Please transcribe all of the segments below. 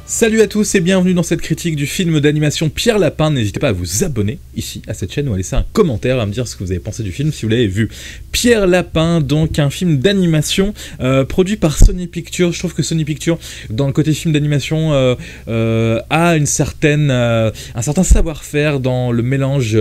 Salut à tous et bienvenue dans cette critique du film d'animation Pierre Lapin. N'hésitez pas à vous abonner ici à cette chaîne ou à laisser un commentaire à me dire ce que vous avez pensé du film si vous l'avez vu. Pierre Lapin, donc un film d'animation produit par Sony Pictures. Je trouve que Sony Pictures, dans le côté film d'animation, a un certain savoir-faire dans le mélange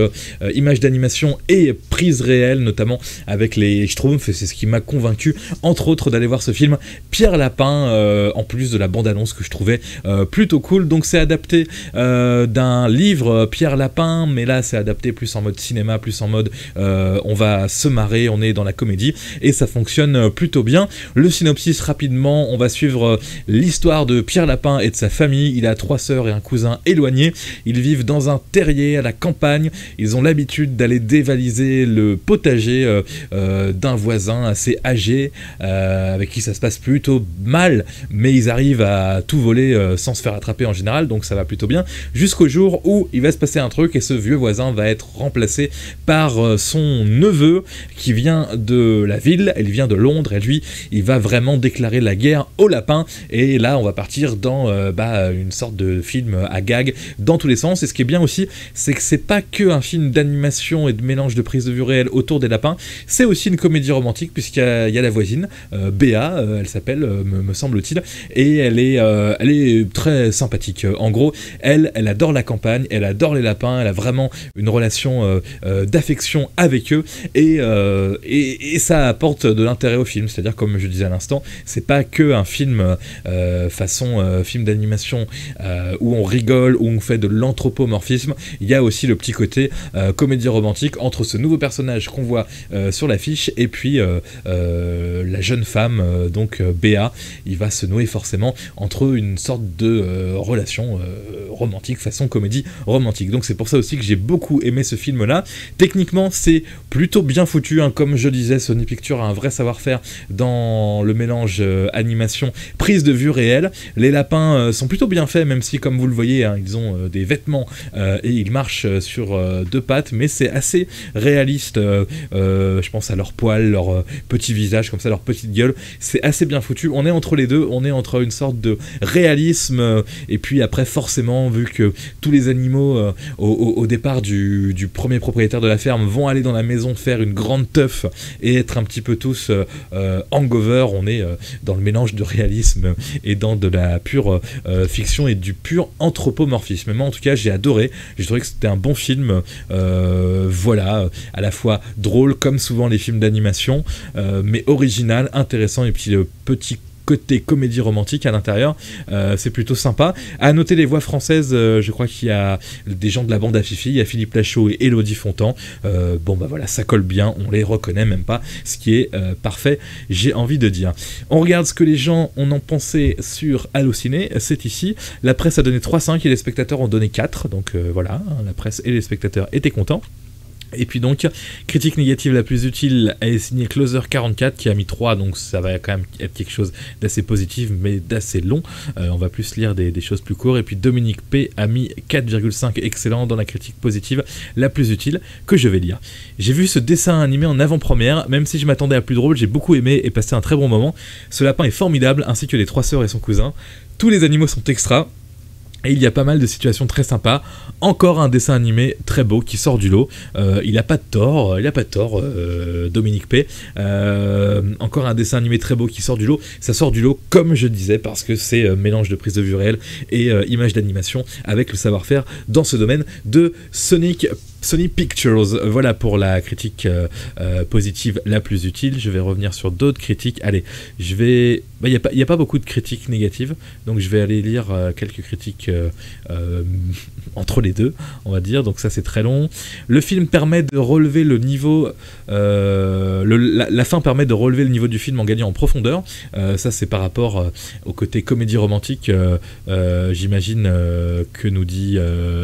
images d'animation et prise réelle, notamment avec les Schtroumpfs, et c'est ce qui m'a convaincu, entre autres, d'aller voir ce film Pierre Lapin, en plus de la bande-annonce que je trouvais plutôt cool. Donc c'est adapté d'un livre Pierre Lapin, mais là c'est adapté plus en mode cinéma, plus en mode on va se marrer, on est dans la comédie, et ça fonctionne plutôt bien. Le synopsis rapidement, on va suivre l'histoire de Pierre Lapin et de sa famille. Il a 3 sœurs et un cousin éloigné. Ils vivent dans un terrier à la campagne. Ils ont l'habitude d'aller dévaliser le potager d'un voisin assez âgé, avec qui ça se passe plutôt mal, mais ils arrivent à tout voler sans se faire attraper en général, donc ça va plutôt bien, jusqu'au jour où il va se passer un truc et ce vieux voisin va être remplacé par son neveu qui vient de la ville. Elle vient de Londres, et lui il va vraiment déclarer la guerre aux lapins, et là on va partir dans une sorte de film à gag dans tous les sens. Et ce qui est bien aussi, c'est que c'est pas que un film d'animation et de mélange de prise de vue réelle autour des lapins, c'est aussi une comédie romantique, puisqu'il y a la voisine, Béa, elle s'appelle, me semble-t-il, et elle est très sympathique. En gros, elle adore la campagne, elle adore les lapins, elle a vraiment une relation d'affection avec eux, et ça apporte de l'intérêt au film. C'est-à-dire, comme je disais à l'instant, c'est pas que un film façon film d'animation où on rigole, où on fait de l'anthropomorphisme. Il y a aussi le petit côté comédie romantique entre ce nouveau personnage qu'on voit sur l'affiche et puis la jeune femme, donc Béa. Il va se nouer forcément entre eux une sorte de relation romantique façon comédie romantique. Donc c'est pour ça aussi que j'ai beaucoup aimé ce film là. Techniquement c'est plutôt bien foutu, hein. Comme je disais, Sony Pictures a un vrai savoir-faire dans le mélange animation prise de vue réelle. Les lapins sont plutôt bien faits, même si comme vous le voyez, hein, ils ont des vêtements et ils marchent sur 2 pattes, mais c'est assez réaliste. Je pense à leurs poils, leur petit visage comme ça, leur petite gueule, c'est assez bien foutu. On est entre les deux, on est entre une sorte de réalisme et puis après forcément, vu que tous les animaux au départ du premier propriétaire de la ferme vont aller dans la maison faire une grande teuf et être un petit peu tous hangover, on est dans le mélange de réalisme et dans de la pure fiction et du pur anthropomorphisme. Mais moi en tout cas j'ai adoré, j'ai trouvé que c'était un bon film, voilà, à la fois drôle comme souvent les films d'animation, mais original, intéressant, et puis le petit côté comédie romantique à l'intérieur, c'est plutôt sympa. À noter les voix françaises, je crois qu'il y a des gens de la bande à Fifi, il y a Philippe Lachaud et Élodie Fontan. Bon bah voilà, ça colle bien, on les reconnaît même pas, ce qui est parfait, j'ai envie de dire. On regarde ce que les gens en ont pensé sur Allociné, c'est ici. La presse a donné 3,5 et les spectateurs ont donné 4, donc voilà, la presse et les spectateurs étaient contents. Et puis donc, critique négative la plus utile est signée Closer44 qui a mis 3, donc ça va quand même être quelque chose d'assez positif mais d'assez long. On va plus lire des choses plus courtes. Et puis Dominique P a mis 4,5 excellent dans la critique positive la plus utile que je vais lire. J'ai vu ce dessin animé en avant-première, même si je m'attendais à plus drôle, j'ai beaucoup aimé et passé un très bon moment. Ce lapin est formidable, ainsi que les 3 sœurs et son cousin. Tous les animaux sont extra. Et il y a pas mal de situations très sympas. Encore un dessin animé très beau qui sort du lot. Il a pas de tort, Dominique P. Encore un dessin animé très beau qui sort du lot. Ça sort du lot, comme je disais, parce que c'est mélange de prise de vue réelle et images d'animation avec le savoir-faire dans ce domaine de Sony Pictures. Voilà pour la critique positive la plus utile. Je vais revenir sur d'autres critiques. Allez, il n'y a pas beaucoup de critiques négatives, donc je vais aller lire quelques critiques entre les deux, on va dire. Donc ça c'est très long. Le film permet de relever le niveau, la fin permet de relever le niveau du film en gagnant en profondeur. Ça c'est par rapport au côté comédie romantique, j'imagine, que nous dit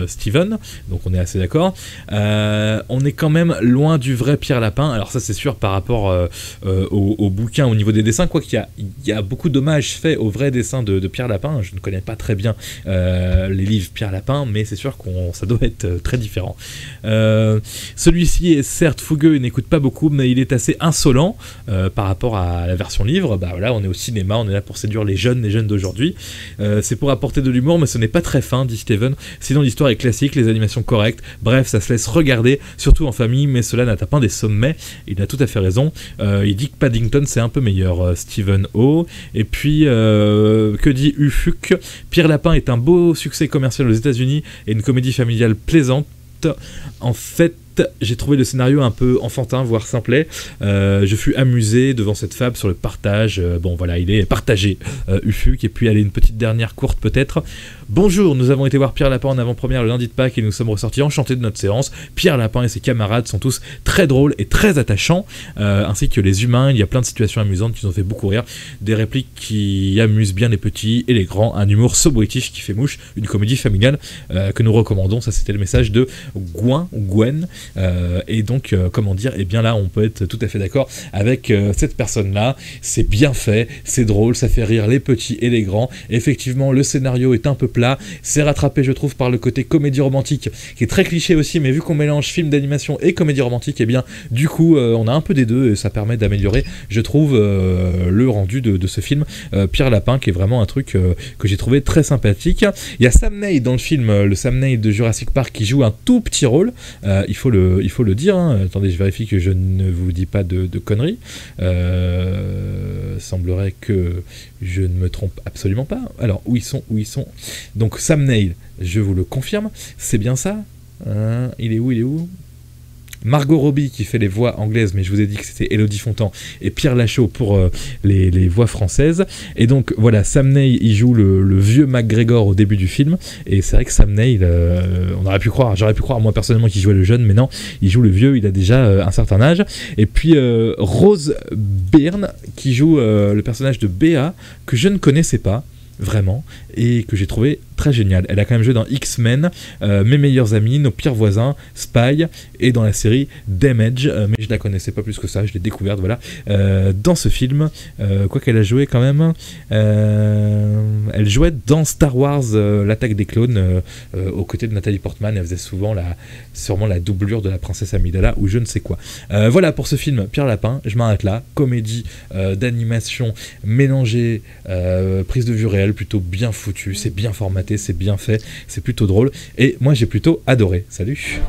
Steven, donc on est assez d'accord. On est quand même loin du vrai Pierre Lapin. Alors ça c'est sûr par rapport au bouquin, au niveau des dessins, quoi qu'il y a beaucoup d'hommages faits au vrai dessin de Pierre Lapin. Je ne connais pas très bien les livres Pierre Lapin, mais c'est sûr que ça doit être très différent. Celui-ci est certes fougueux et n'écoute pas beaucoup, mais il est assez insolent par rapport à la version livre. Bah voilà, on est au cinéma, on est là pour séduire les jeunes d'aujourd'hui. C'est pour apporter de l'humour, mais ce n'est pas très fin, dit Steven. Sinon l'histoire est classique, les animations correctes. Bref, ça se laisse regarder, surtout en famille, mais cela n'atteint pas des sommets. Il a tout à fait raison. Il dit que Paddington c'est un peu meilleur, Steven O. Et puis, que dit Ufuk? Pierre Lapin est un beau succès commercial aux États-Unis et une comédie familiale plaisante. En fait, j'ai trouvé le scénario un peu enfantin, voire simplet. Je fus amusé devant cette fable sur le partage. Bon voilà, il est partagé, Ufuk. Et puis allez, une petite dernière courte peut-être. Bonjour, nous avons été voir Pierre Lapin en avant-première le lundi de Pâques et nous sommes ressortis enchantés de notre séance. Pierre Lapin et ses camarades sont tous très drôles et très attachants, ainsi que les humains. Il y a plein de situations amusantes qui nous ont fait beaucoup rire, des répliques qui amusent bien les petits et les grands, un humour sobritif qui fait mouche, une comédie familiale que nous recommandons. Ça c'était le message de Gwen. Et donc comment dire, et bien là on peut être tout à fait d'accord avec cette personne là. C'est bien fait, c'est drôle, ça fait rire les petits et les grands. Effectivement le scénario est un peu plat, c'est rattrapé je trouve par le côté comédie romantique qui est très cliché aussi, mais vu qu'on mélange film d'animation et comédie romantique, et bien du coup on a un peu des deux et ça permet d'améliorer je trouve le rendu de ce film Pierre Lapin, qui est vraiment un truc que j'ai trouvé très sympathique. Il y a Sam Neill dans le film, le Sam Neill de Jurassic Park, qui joue un tout petit rôle, il faut le dire, hein. Attendez, je vérifie que je ne vous dis pas de conneries. Semblerait que je ne me trompe absolument pas. Alors, où ils sont. Donc, Sam Neill, je vous le confirme, c'est bien ça. Il est où Margot Robbie qui fait les voix anglaises, mais je vous ai dit que c'était Élodie Fontan, et Pierre Lachaud pour les voix françaises. Et donc voilà, Sam Neill il joue le vieux McGregor au début du film, et c'est vrai que Sam Neill, j'aurais pu croire moi personnellement qu'il jouait le jeune, mais non, il joue le vieux, il a déjà un certain âge. Et puis Rose Byrne qui joue le personnage de Béa, que je ne connaissais pas vraiment, et que j'ai trouvé très génial. Elle a quand même joué dans X-Men, Mes meilleurs amis, Nos pires voisins, Spy, et dans la série Damage, mais je la connaissais pas plus que ça, je l'ai découverte voilà dans ce film, quoi qu'elle a joué quand même, elle jouait dans Star Wars l'attaque des clones, aux côtés de Nathalie Portman. Elle faisait sûrement la doublure de la princesse Amidala ou je ne sais quoi. Voilà pour ce film Pierre Lapin, je m'arrête là. Comédie d'animation mélangée, prise de vue réelle, plutôt bien foutu, c'est bien formaté, c'est bien fait, c'est plutôt drôle, et moi j'ai plutôt adoré. Salut.